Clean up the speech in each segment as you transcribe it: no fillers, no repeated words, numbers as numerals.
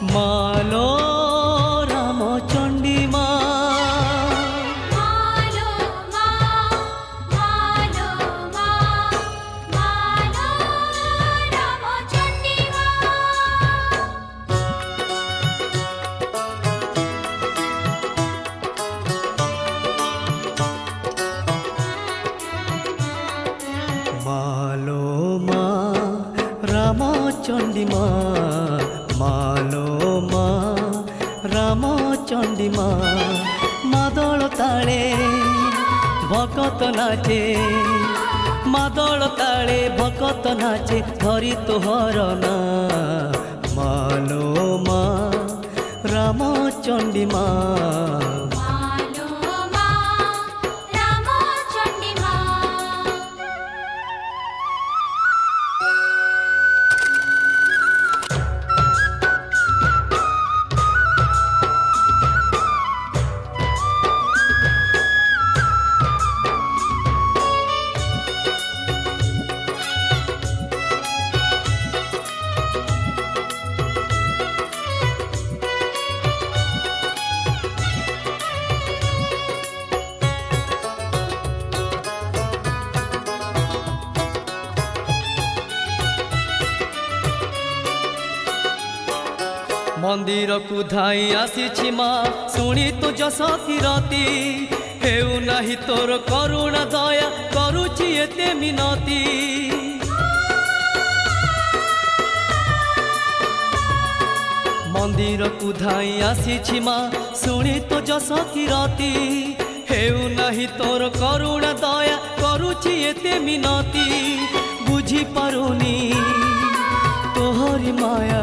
मालो रामचंडी मा मालो मा रामचंडी मा मालो मा रामचंडी मा मादल ताले भकत नाचे मादल ताले भकत नाचे धरी तोहर ना मालो मा रामचंडी मा मंदिर को धाई आसी माँ शुणी तो जस किरती हेउ नाही तोर करुणा दया करुछि एते मिनती मंदिर को धाई आसी माँ शुणी तो जस किरती हेउ नाही तोर करुणा दया करुछि एते मिनती बुझी पारुनी तोहरी माया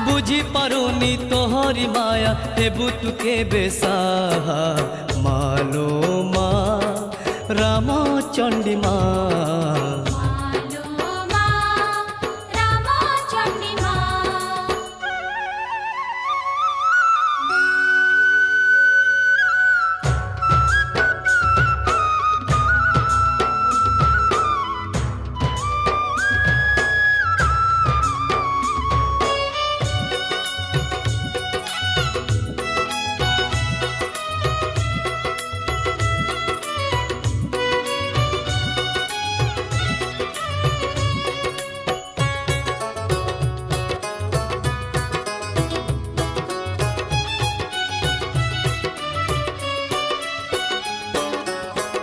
बुझी पारुनी तोहरी माया हेबु तू के बेसाहा मालो मा रामचंडी मा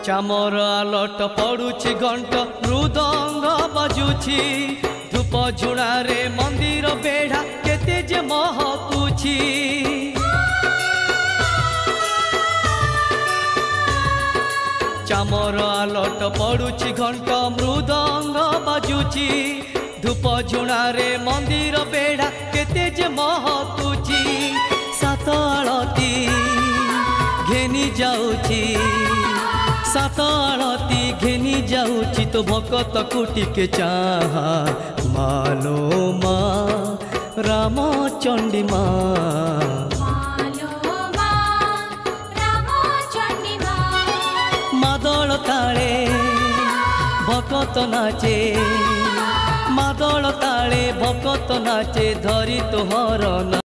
चामर आलट पड़ुछि घंट मृदंग बाजुछि धूप झुणारे मंदिर बेढ़ा केते जे महकुछि चामर आलट पड़ुछि घंट मृदंग बाजुछि धूप झुणारे मंदिर बेढ़ा केते जे महकुछि सात आलती घेनी जाउछि सात आलती घेनी जाउछि तो भकत कोटि के चाहा मालो मा रामचंडी मा मादल ताले भकत नाचे मादल ताले भकत नाचे धरी तोहर ना।